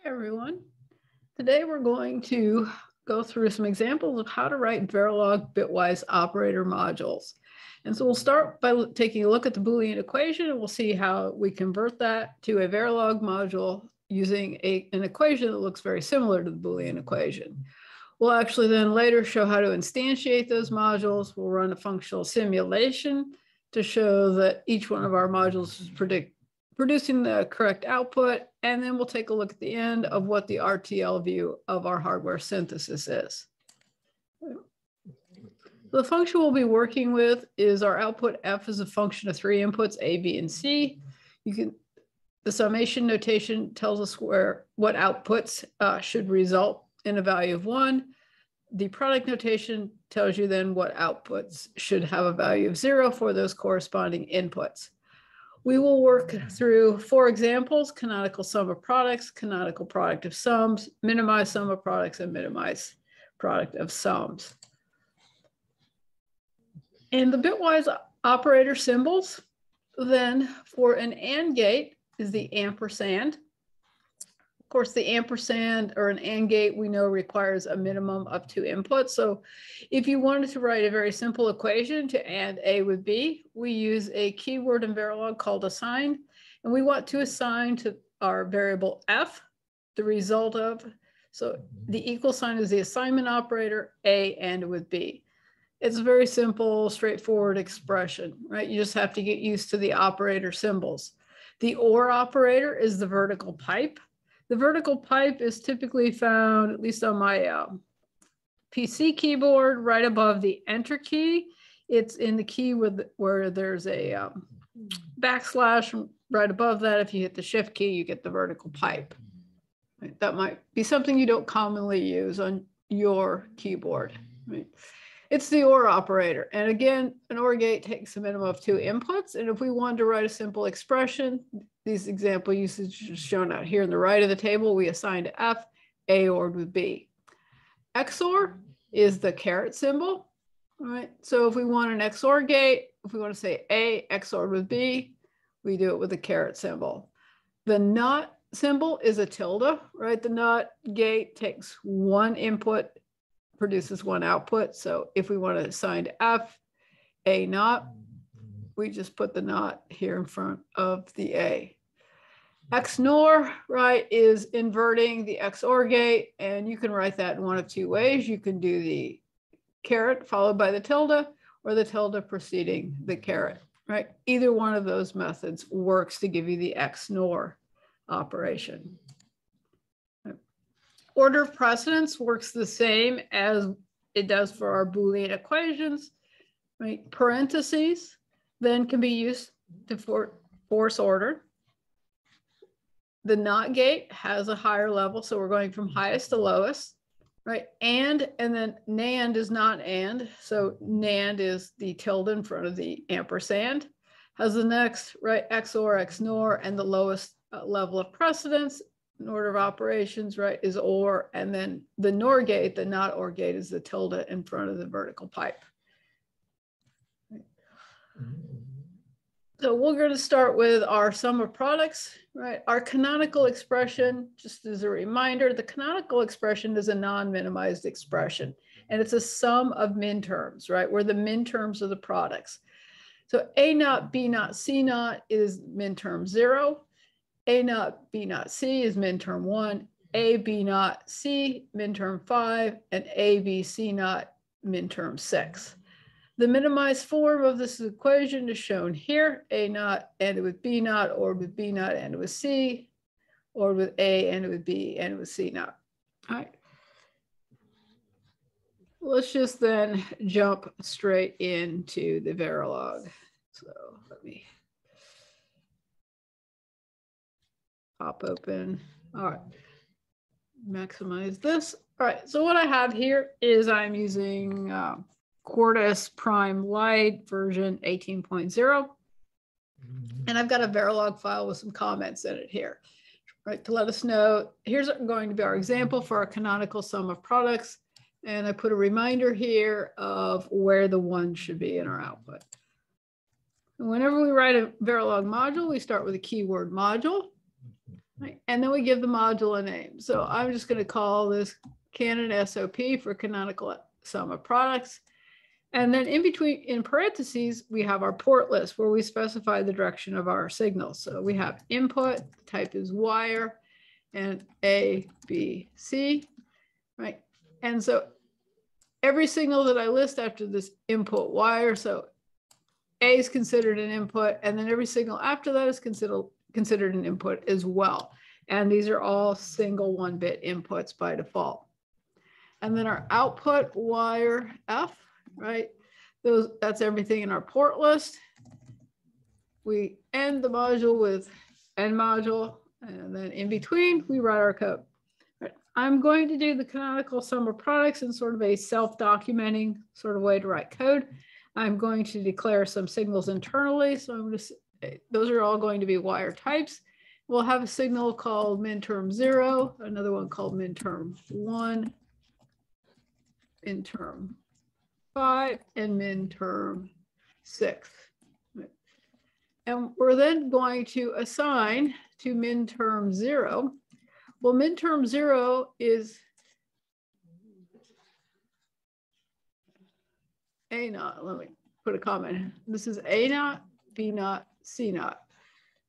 Everyone. Today we're going to go through some examples of how to write Verilog bitwise operator modules. And so we'll start by taking a look at the Boolean equation, and we'll see how we convert that to a Verilog module using an equation that looks very similar to the Boolean equation. We'll actually then later show how to instantiate those modules. We'll run a functional simulation to show that each one of our modules is producing the correct output, and then we'll take a look at the end of what the RTL view of our hardware synthesis is. The function we'll be working with is our output f is a function of three inputs, a, b, and c. The summation notation tells us what outputs should result in a value of 1. The product notation tells you then what outputs should have a value of 0 for those corresponding inputs. We will work through 4 examples: canonical sum of products, canonical product of sums, minimize sum of products, and minimize product of sums. And the bitwise operator symbols, then for an AND gate is the ampersand. Of course, the ampersand or an AND gate we know requires a minimum of 2 inputs. So if you wanted to write a very simple equation to AND A with B, we use a keyword in Verilog called assign. And we want to assign to our variable f the result of, so the equal sign is the assignment operator, A AND with B. It's a very simple, straightforward expression, right? You just have to get used to the operator symbols. The OR operator is the vertical pipe. The vertical pipe is typically found, at least on my PC keyboard, right above the enter key. It's in the key where there's a backslash right above that. If you hit the shift key, you get the vertical pipe. Right? That might be something you don't commonly use on your keyboard. Right? It's the OR operator. And again, an OR gate takes a minimum of 2 inputs. And if we wanted to write a simple expression, these example usages shown out here in the right of the table, we assign to F, A ORed with B. XOR is the caret symbol. All right. So if we want an XOR gate, if we want to say A XORed with B, we do it with the caret symbol. The NOT symbol is a tilde, right? The NOT gate takes 1 input, produces 1 output. So if we want to assign to F, A NOT, we just put the NOT here in front of the A. XNOR, right, is inverting the XOR gate, and you can write that in one of 2 ways. You can do the caret followed by the tilde, or the tilde preceding the caret, right? Either one of those methods works to give you the XNOR operation. Order of precedence works the same as it does for our Boolean equations, right? Parentheses then can be used to force order. The NOT gate has a higher level, so we're going from highest to lowest, right? And then NAND is not AND, so NAND is the tilde in front of the ampersand, has the next, right, XOR, XNOR, and the lowest level of precedence in order of operations, right, is OR, and then the NOR gate, the not OR gate, is the tilde in front of the vertical pipe. So we're going to start with our sum of products, right? Our canonical expression, just as a reminder, the canonical expression is a non-minimized expression, and it's a sum of minterms, right? Where the minterms are the products. So A naught, B naught, C naught is minterm 0. A naught, B naught, C is minterm 1. A, B naught, C, minterm 5, and A, B, C naught, minterm 6. The minimized form of this equation is shown here. A naught ended with B naught, or with B naught ended with C, or with A ended with B ended with C naught. All right. Let's just then jump straight into the Verilog. So let me pop open. All right. Maximize this. All right. So what I have here is I'm using Quartus Prime Lite version 18.0. And I've got a Verilog file with some comments in it here, right, to let us know, here's going to be our example for our canonical sum of products. And I put a reminder here of where the 1 should be in our output. And whenever we write a Verilog module, we start with a keyword module. right? And then we give the module a name. So I'm just going to call this canon SOP for canonical sum of products. And then in between, in parentheses, we have our port list where we specify the direction of our signals. So we have input, type is wire, and A, B, C, right? And so every signal that I list after this input wire, so A is considered an input, and then every signal after that is considered an input as well. And these are all single 1-bit inputs by default. And then our output wire F, right? That's everything in our port list. We end the module with end module, and then in between we write our code. Right. I'm going to do the canonical sum of products in sort of a self-documenting sort of way to write code. I'm going to declare some signals internally. So I'm going to say, those are all going to be wire types. We'll have a signal called minterm 0, another one called minterm 1, minterm 5, and minterm 6. And we're then going to assign to minterm 0. Well, minterm 0 is A naught. Let me put a comment. This is A naught, B naught, C naught.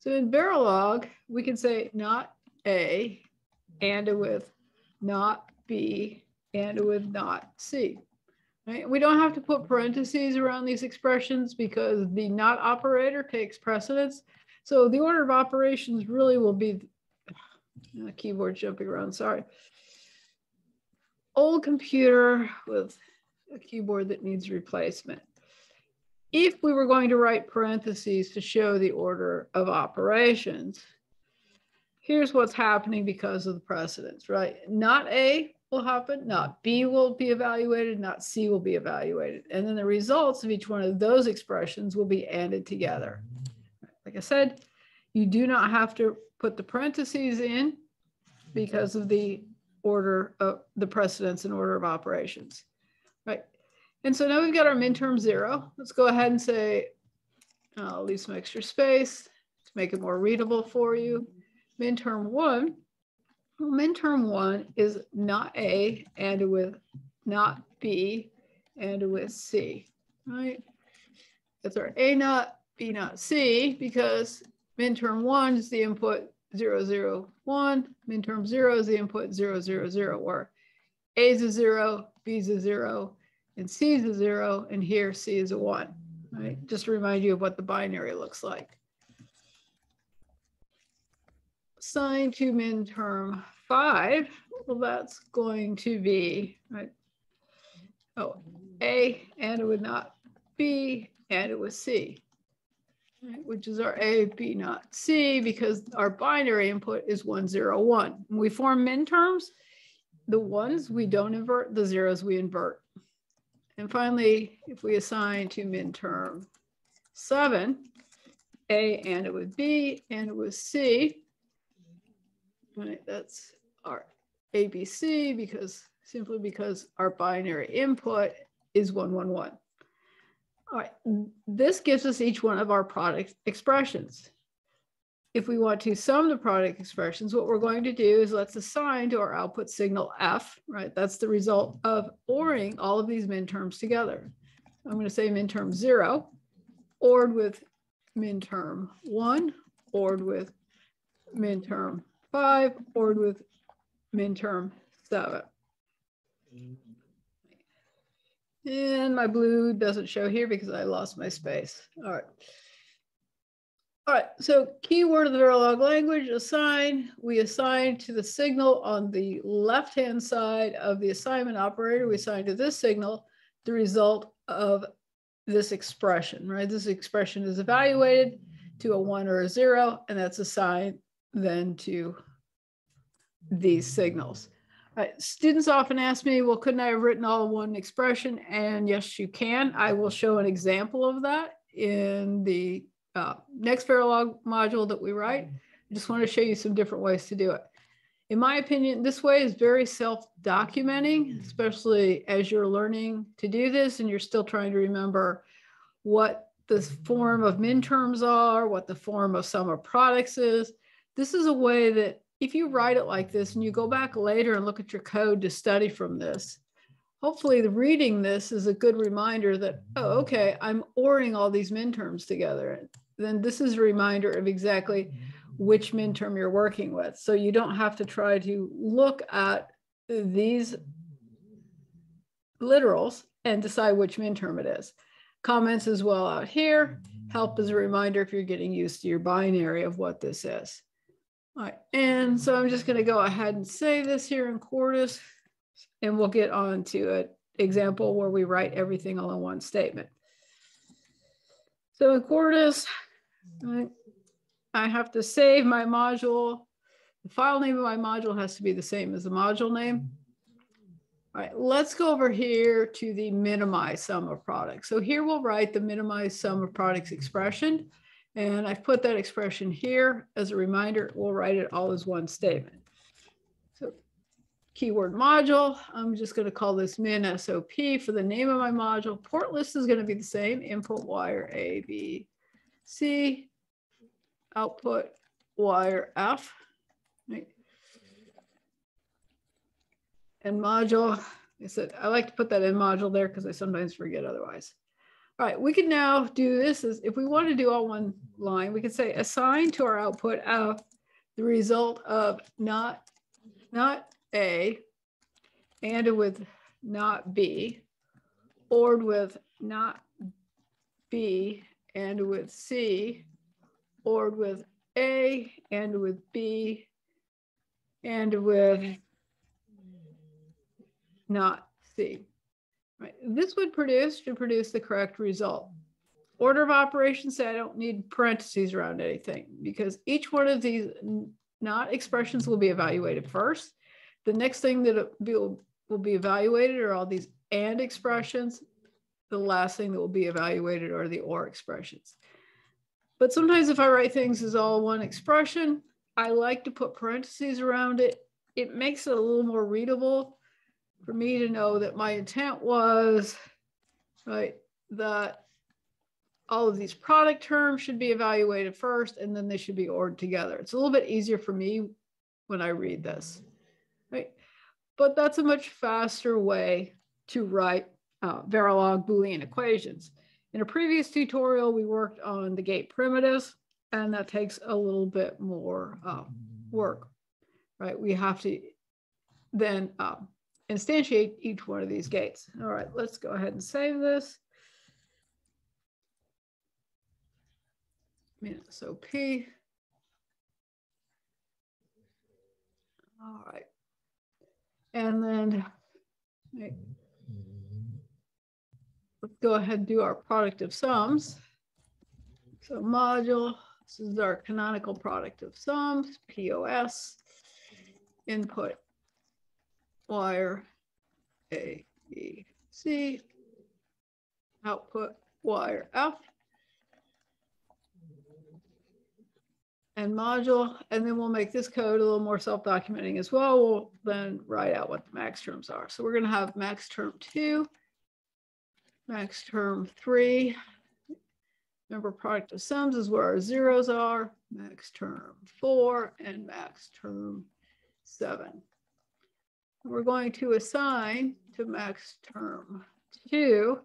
So in Verilog, we can say not A and with not B and with not C. Right? We don't have to put parentheses around these expressions because the not operator takes precedence. So the order of operations really will be, keyboard jumping around, sorry. Old computer with a keyboard that needs replacement. If we were going to write parentheses to show the order of operations, here's what's happening because of the precedence, right? Not A will happen, not B will be evaluated, not C will be evaluated. And then the results of each one of those expressions will be added together. Like I said, you do not have to put the parentheses in because of the order of the precedence and order of operations, right? And so now we've got our minterm 0. Let's go ahead and say, I'll leave some extra space to make it more readable for you. Minterm 1. Well, minterm 1 is not A and with not B and with C, right? That's our A naught, B naught, C, because minterm 1 is the input 0, 0, 1. Minterm 0 is the input 0, 0, 0, where A is a 0, B is a 0, and C is a 0, and here C is a 1, right? Just to remind you of what the binary looks like. Assigned to minterm 5, well, that's going to be, right? Oh, A and it would not B and it was C, right? Which is our A, B, not C, because our binary input is 1, 0, 1. When we form minterms, the ones we don't invert, the zeros we invert. And finally, if we assign to minterm 7, A and it would B and it was C, right? That's our ABC simply because our binary input is 1, 1, 1. All right, this gives us each one of our product expressions. If we want to sum the product expressions, what we're going to do is let's assign to our output signal F, right? That's the result of ORing all of these minterms together. I'm going to say minterm 0, ORed with minterm 1, ORed with minterm 5, ORed with minterm 7. And my blue doesn't show here because I lost my space. All right. All right, so keyword of the Verilog language, assign. We assign to the signal on the left-hand side of the assignment operator. We assign to this signal the result of this expression, right? This expression is evaluated to a 1 or a 0, and that's assigned then to these signals. Right. Students often ask me, well, couldn't I have written all in one expression? And yes, you can. I will show an example of that in the next Verilog module that we write. I just want to show you some different ways to do it. In my opinion, this way is very self-documenting, especially as you're learning to do this and you're still trying to remember what the form of minterms are, what the form of sum of products is. this is a way that if you write it like this and you go back later and look at your code to study from this, hopefully the reading this is a good reminder that, oh, okay, I'm ORing all these min-terms together. And then this is a reminder of exactly which min-term you're working with. So you don't have to try to look at these literals and decide which min-term it is. Comments as well out here help as a reminder if you're getting used to your binary of what this is. All right, and so I'm just going to go ahead and save this here in Quartus, and we'll get on to an example where we write everything all in one statement. So in Quartus, I have to save my module. The file name of my module has to be the same as the module name. All right, let's go over here to the minimize sum of products. So here we'll write the minimize sum of products expression. And I've put that expression here as a reminder. We'll write it all as one statement. So keyword module, I'm just going to call this min SOP for the name of my module. Port list is going to be the same, input wire A, B, C, output wire F. Right? And module, I said, I like to put that in module there because I sometimes forget otherwise. All right, we can now do this as if we want to do all one line, we could say assign to our output F the result of not A, ANDed with not B, ORed with not B, ANDed with C, ORed with A, ANDed with B, ANDed with not C. Right. This should produce the correct result. Order of operations, say I don't need parentheses around anything because each one of these not expressions will be evaluated first. The next thing that will be evaluated are all these AND expressions. The last thing that will be evaluated are the OR expressions. But sometimes if I write things as all one expression, I like to put parentheses around it. It makes it a little more readable for me to know that my intent was, right, that all of these product terms should be evaluated first and then they should be ORed together. It's a little bit easier for me when I read this, right? But that's a much faster way to write Verilog Boolean equations. In a previous tutorial, we worked on the gate primitives, and that takes a little bit more work, right? We have to then instantiate each one of these gates. All right, let's go ahead and save this. SOP. All right. And then let's go ahead and do our product of sums. So module, this is our canonical product of sums, POS, input wire A, B, C, output wire F, and module, and then we'll make this code a little more self-documenting as well. We'll then write out what the max terms are. So we're going to have max term 2, max term 3. Remember, product of sums is where our zeros are, max term 4, and max term 7. We're going to assign to max term 2.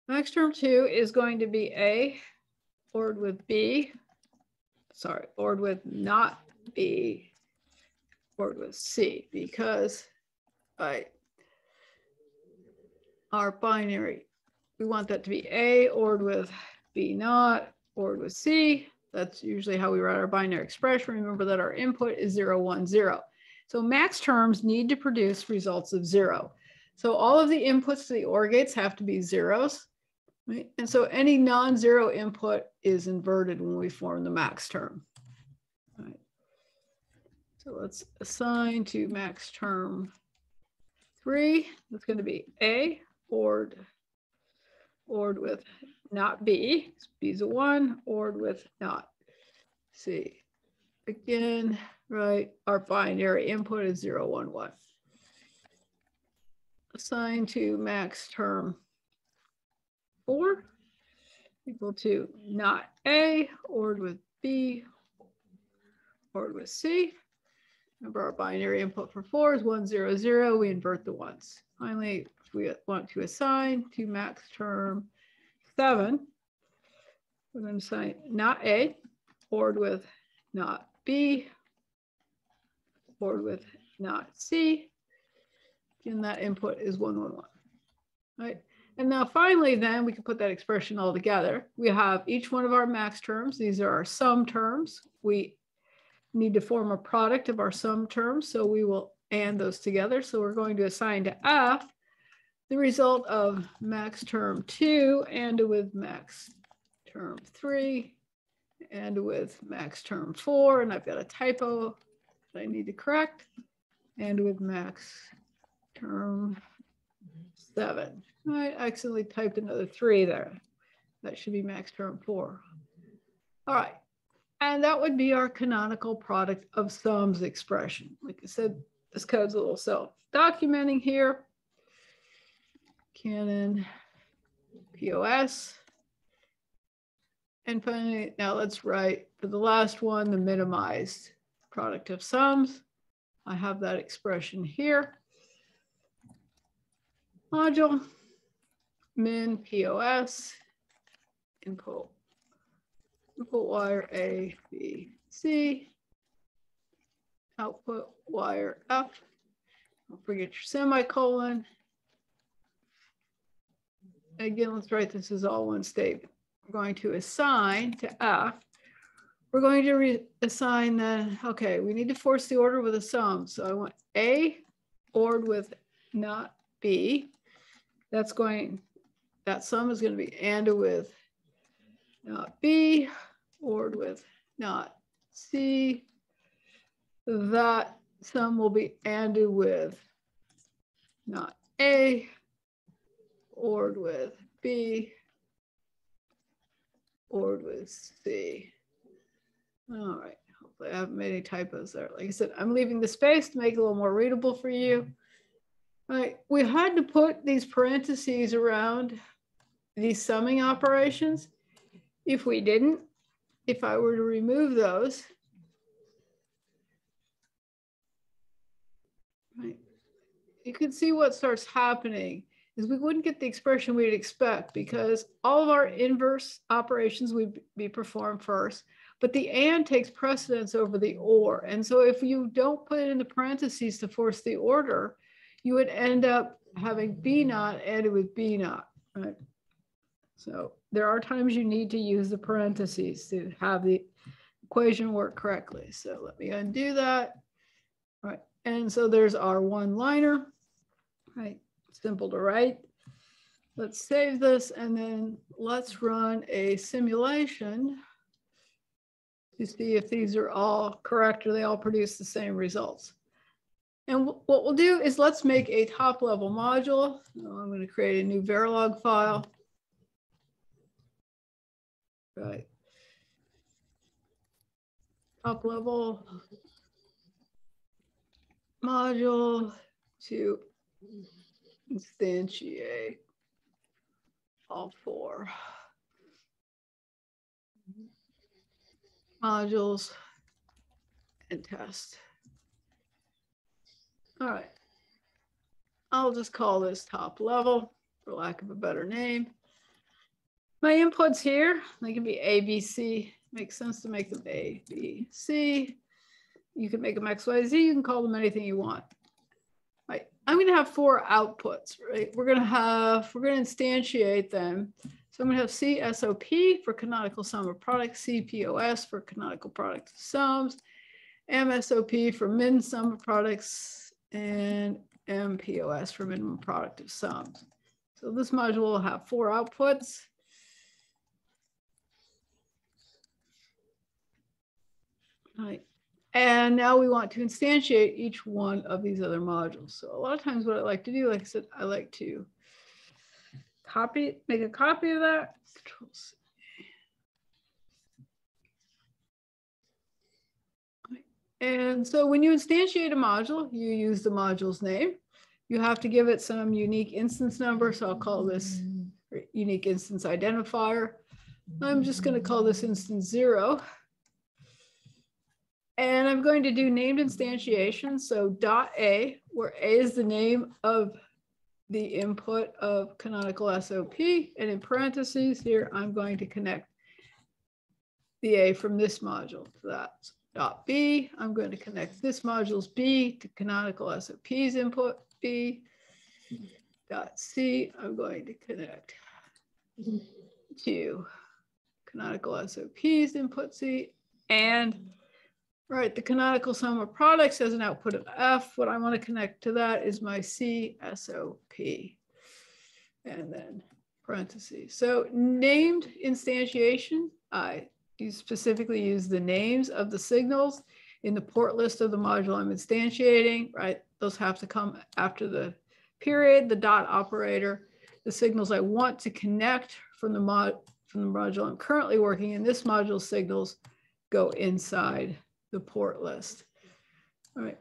Max term 2 is going to be A, ORed with B, sorry, ORed with not B, ORed with C, because our binary, we want that to be A, ORed with B not, ORed with C. That's usually how we write our binary expression. Remember that our input is 0, 1, 0. So max terms need to produce results of 0. So all of the inputs to the OR gates have to be zeros. Right? And so any non-zero input is inverted when we form the max term. All right. So let's assign to max term 3. That's going to be A, ORed with not B. B's a 1, ORed with not C. Again, right, our binary input is 0, 1, 1. Assign to max term 4 equal to not A, ORed with B, ORed with C. Remember our binary input for 4 is 1, 0, 0. We invert the ones. Finally, if we want to assign to max term 7, we're going to assign not A, ORed with not B, ORed with not C. And that input is 1, 1, 1. Right? And now finally, then we can put that expression all together. We have each one of our max terms. These are our sum terms. We need to form a product of our sum terms. So we will AND those together. So we're going to assign to F the result of max term 2 and with max term 3 and with max term 4. And I've got a typo that I need to correct. And with max term 7. I accidentally typed another 3 there. That should be max term 4. All right. And that would be our canonical product of sums expression. Like I said, this code's a little self-documenting here. Canon POS. And finally, now let's write for the last one, the minimized product of sums. I have that expression here. Module, min POS, input wire A, B, C, output wire F. Don't forget your semicolon. Again, let's write this as all one statement. We're going to assign to F. We're going to assign then, okay, we need to force the order with a sum. So I want A ORed with not B. That sum is going to be ANDed with not B, ORed with not C. That sum will be ANDed with not A, ORed with B, ORed with C. All right, hopefully I haven't made any typos there. Like I said, I'm leaving the space to make it a little more readable for you. All right, we had to put these parentheses around these summing operations. If we didn't, if I were to remove those, right, you can see what starts happening is we wouldn't get the expression we'd expect because all of our inverse operations would be performed first, but the AND takes precedence over the OR. And so if you don't put it in the parentheses to force the order, you would end up having B naught added with B naught, right? So there are times you need to use the parentheses to have the equation work correctly. So let me undo that. All right, and so there's our one-liner, right? Simple to write. Let's save this and then let's run a simulation to see if these are all correct or they all produce the same results. And what we'll do is let's make a top level module. I'm going to create a new Verilog file. Right. Top level module to instantiate all 4 modules and test. All right. I'll just call this top level for lack of a better name. My inputs here, they can be A, B, C. Makes sense to make them A, B, C. You can make them X, Y, Z. You can call them anything you want. Right. I'm going to have 4 outputs, right? We're going to instantiate them. So I'm going to have C SOP for canonical sum of products, C POS for canonical product of sums, M SOP for min sum of products, and M POS for minimum product of sums. So this module will have 4 outputs. All right. And now we want to instantiate each one of these other modules. So a lot of times what I like to do, like I said, I like to make a copy of that. And so when you instantiate a module, you use the module's name. You have to give it some unique instance number. So I'll call this unique instance identifier. I'm just going to call this instance 0. And I'm going to do named instantiation. So dot A, where A is the name of the input of canonical SOP. And in parentheses here, I'm going to connect the A from this module to that. So dot B, I'm going to connect this module's B to canonical SOP's input B. Dot C, I'm going to connect to canonical SOP's input C. And right, the canonical sum of products has an output of F. What I want to connect to that is my C SOP. And then parentheses. So named instantiation, you specifically use the names of the signals in the port list of the module I'm instantiating, right? Those have to come after the period, the dot operator. The signals I want to connect from the module I'm currently working in, this module signals go inside the port list. All right.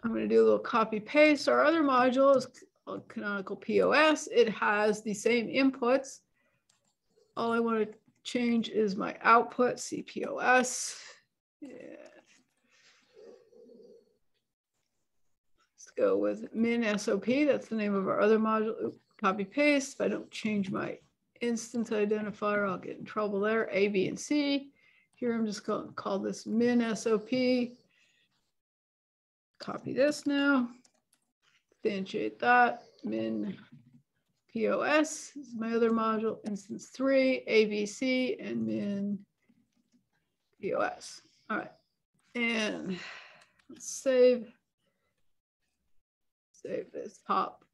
I'm going to do a little copy paste. Our other module is called canonical POS. It has the same inputs. All I want to change is my output, CPOS. Yeah. Let's go with min SOP. That's the name of our other module. Oops, copy paste. If I don't change my instance identifier, I'll get in trouble there. A, B, and C. Here I'm just going to call this min SOP. Copy this now. Instantiate that. Min POS is my other module, instance 3, ABC, and min POS. All right, and let's save this top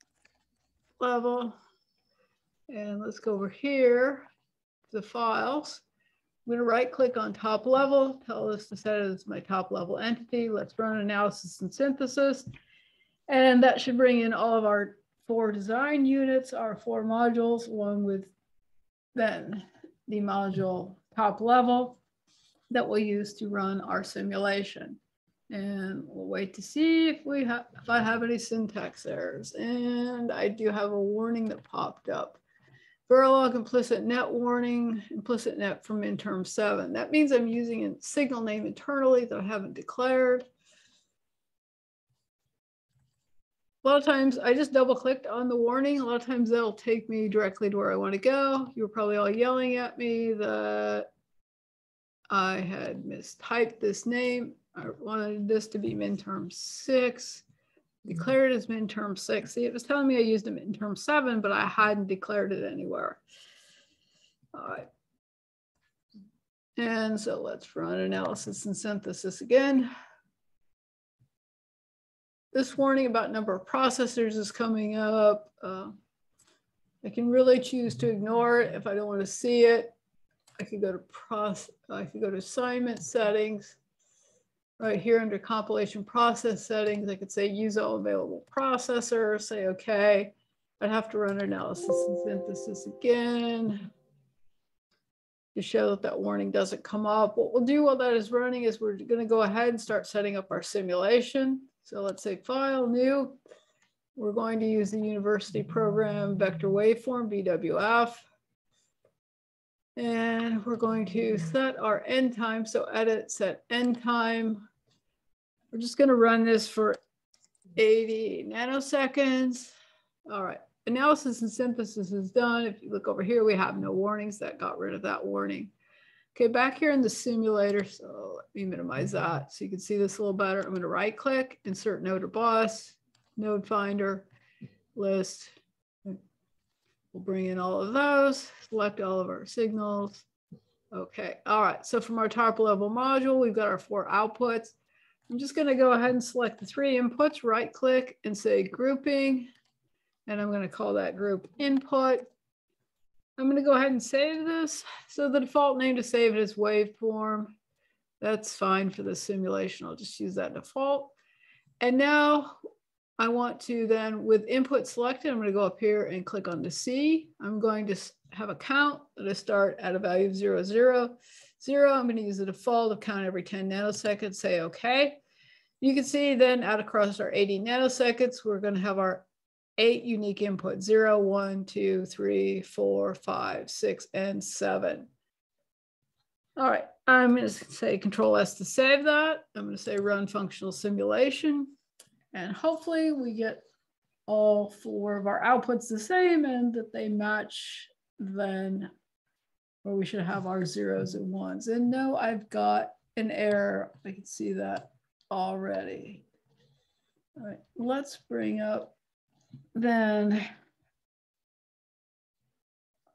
level. And let's go over here to the files. I'm going to right click on top level, tell this to set it as my top level entity. Let's run analysis and synthesis. And that should bring in all of our 4 design units, our 4 modules, along with then the module top level that we'll use to run our simulation. And we'll wait to see if I have any syntax errors. And I do have a warning that popped up. Verilog implicit net warning, implicit net from min-term 7. That means I'm using a signal name internally that I haven't declared. A lot of times I just double clicked on the warning. A lot of times that'll take me directly to where I want to go. You were probably all yelling at me that I had mistyped this name. I wanted this to be min-term 6. Declared as min-term 6. See, it was telling me I used a min-term 7, but I hadn't declared it anywhere. All right. And so let's run analysis and synthesis again. This warning about number of processors is coming up. I can really choose to ignore it if I don't want to see it. I could go to assignment settings. Right here under compilation process settings, I could say use all available processors, say okay. I'd have to run analysis and synthesis again to show that that warning doesn't come up. What we'll do while that is running is we're going to go ahead and start setting up our simulation. So let's say file, new. We're going to use the university program vector waveform, VWF. And we're going to set our end time. So edit, set end time. We're just going to run this for 80 nanoseconds. All right, analysis and synthesis is done. If you look over here, we have no warnings. That got rid of that warning. Okay, back here in the simulator, so let me minimize that so you can see this a little better. I'm going to right click, insert node or bus, node finder, list. We'll bring in all of those, select all of our signals. Okay, all right, so from our top level module, we've got our 4 outputs. I'm just going to go ahead and select the 3 inputs, right click and say grouping, and I'm going to call that group input. I'm going to go ahead and save this. So the default name to save it is waveform. That's fine for the simulation. I'll just use that default. And now I want to then, with input selected, I'm going to go up here and click on the C. I'm going to have a count that I start at a value of 0, 0, 0. I'm going to use the default of count every 10 nanoseconds, say OK. You can see then out across our 80 nanoseconds, we're going to have our 8 unique inputs, 0, 1, 2, 3, 4, 5, 6, and 7. All right, I'm going to say Control S to save that. I'm going to say run functional simulation. And hopefully we get all 4 of our outputs the same and that they match then, or we should have our 0s and 1s. And no, I've got an error. I can see that already. All right, let's bring up then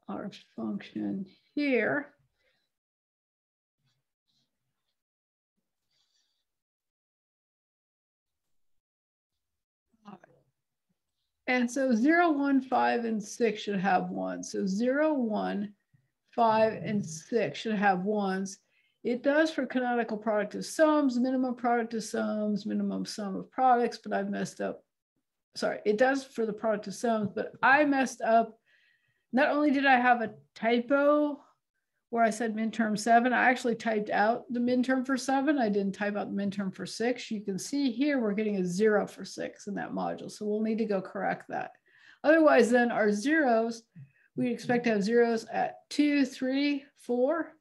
our function here. And so 0, 1, 5, and 6 should have 1. So 0, 1, 5, and 6 should have 1s. It does for canonical product of sums, minimum product of sums, minimum sum of products, but I've messed up. Sorry, it does for the product of sums, but I messed up. Not only did I have a typo where I said midterm 7, I actually typed out the midterm for 7. I didn't type out the midterm for 6. You can see here we're getting a 0 for 6 in that module. So we'll need to go correct that. Otherwise, then our zeros, we expect to have zeros at 2, 3, 4,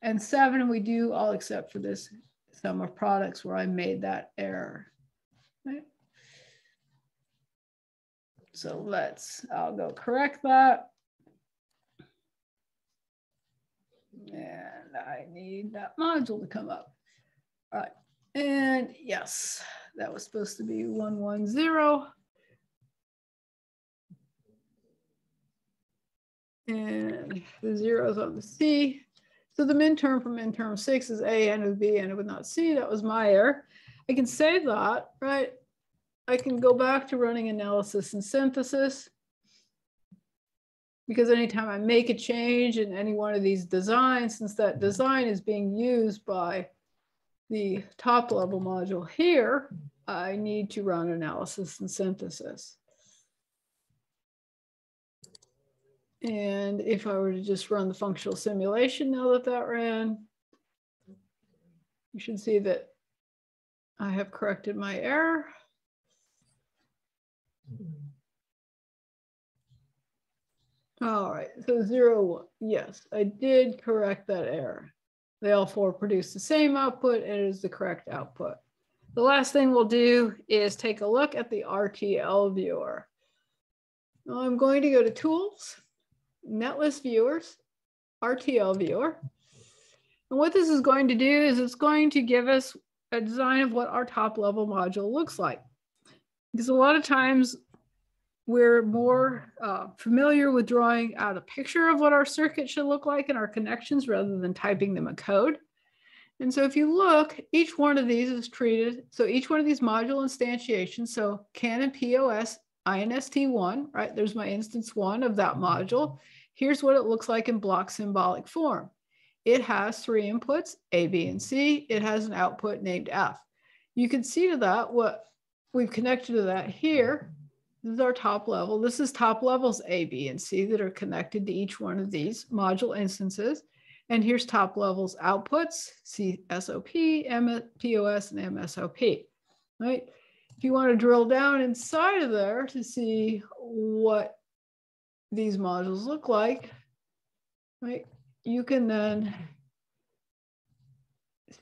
and 7. We do all except for this sum of products where I made that error. Right? So I'll go correct that. And I need that module to come up. All right. And yes, that was supposed to be 1, 1, 0. And the 0 is on the C. So the midterm from midterm 6 is A, N with B, N with not C. That was my error. I can save that, right? I can go back to running analysis and synthesis. Because anytime I make a change in any one of these designs, since that design is being used by the top level module here, I need to run analysis and synthesis. And if I were to just run the functional simulation now that that ran, you should see that I have corrected my error. All right, so 0, 1. Yes, I did correct that error. They all 4 produce the same output and it is the correct output. The last thing we'll do is take a look at the RTL viewer. Now I'm going to go to Tools, Netlist Viewers, RTL viewer. And what this is going to do is it's going to give us a design of what our top level module looks like. Because a lot of times we're more familiar with drawing out a picture of what our circuit should look like and our connections rather than typing them in code. And so if you look, each one of these is treated. So each one of these module instantiations, so canon POS INST1, right? There's my instance 1 of that module. Here's what it looks like in block symbolic form. It has 3 inputs, A, B, and C. It has an output named F. You can see to that what we've connected to that here. This is our top level. This is top levels A, B, and C that are connected to each one of these module instances. And here's top levels outputs, CSOP, POS, and MSOP, right? If you want to drill down inside of there to see what these modules look like, right? You can then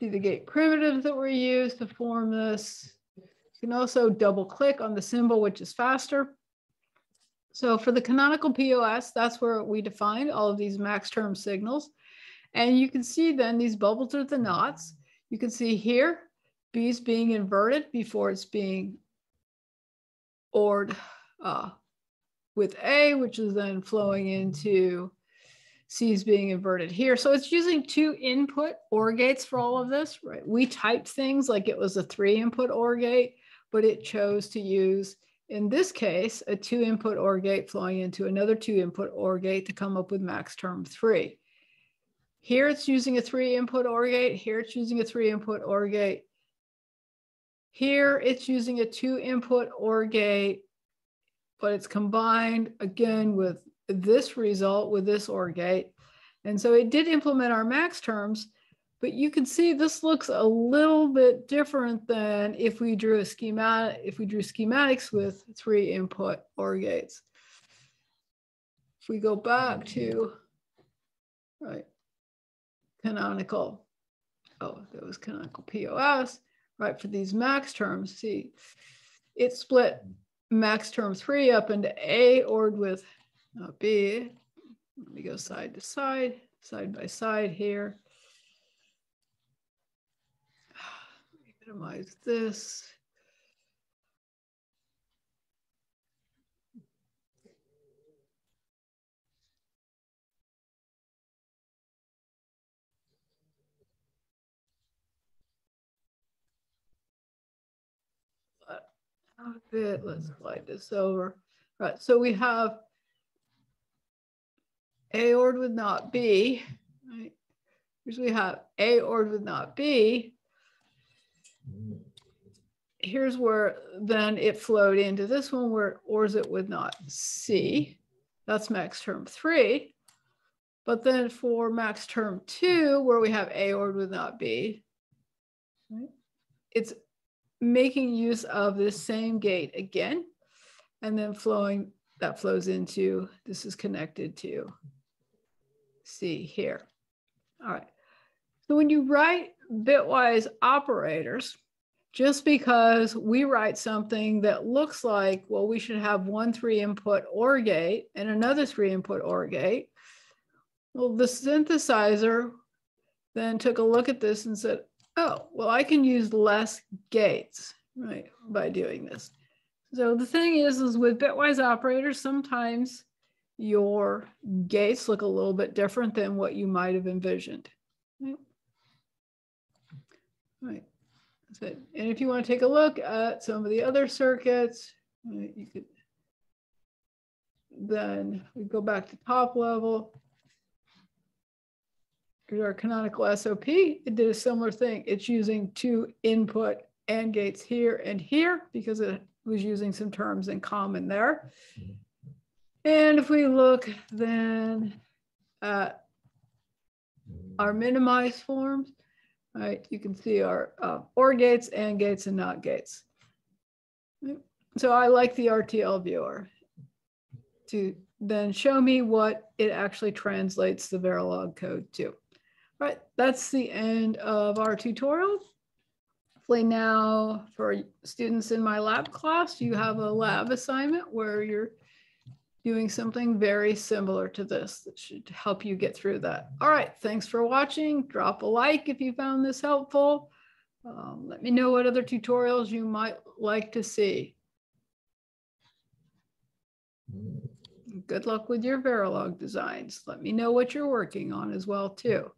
see the gate primitives that were used to form this. You can also double click on the symbol, which is faster. So for the canonical POS, that's where we defined all of these max term signals. And you can see then these bubbles are the knots. You can see here, B is being inverted before it's being ORed with A, which is then flowing into C is being inverted here. So it's using 2 input OR gates for all of this, right? We typed things like it was a 3 input OR gate, but it chose to use, in this case, a 2 input OR gate flowing into another 2 input OR gate to come up with max term 3. Here it's using a 3 input OR gate. Here it's using a 3 input OR gate. Here it's using a 2 input OR gate, but it's combined again with this result with this OR gate. And so it did implement our max terms, but you can see this looks a little bit different than if we drew a schematic, if we drew schematics with 3 input OR gates. If we go back to, right, canonical, oh, that was canonical POS, right? For these max terms, see, it split max term 3 up into A ORed with B. Let me go side to side, side by side here. Minimize this. A bit, let's slide this over. Right, so we have A ORed with not B, right? Here's we have A ORed with not B. Here's where then it flowed into this one where it ORs it with not C. That's max term 3. But then for max term 2, where we have A ORed with not B, right? It's making use of this same gate again, and then flowing, that flows into, this is connected to C here. All right. So when you write bitwise operators, just because we write something that looks like, well, we should have one 3-input OR gate and another 3-input OR gate. Well, the synthesizer then took a look at this and said, oh, well, I can use less gates, right, by doing this. So the thing is with bitwise operators, sometimes your gates look a little bit different than what you might have envisioned. Right. And if you want to take a look at some of the other circuits, right, you could then we go back to top level. Here's our canonical SOP. It did a similar thing. It's using 2 input AND gates here and here because it was using some terms in common there. And if we look then at our minimized forms, right, you can see our OR gates, AND gates, and NOT gates. So I like the RTL viewer to then show me what it actually translates the Verilog code to. All right, that's the end of our tutorial. Hopefully now for students in my lab class, you have a lab assignment where you're doing something very similar to this that should help you get through that. All right, thanks for watching. Drop a like if you found this helpful. Let me know what other tutorials you might like to see. Good luck with your Verilog designs. Let me know what you're working on as well too.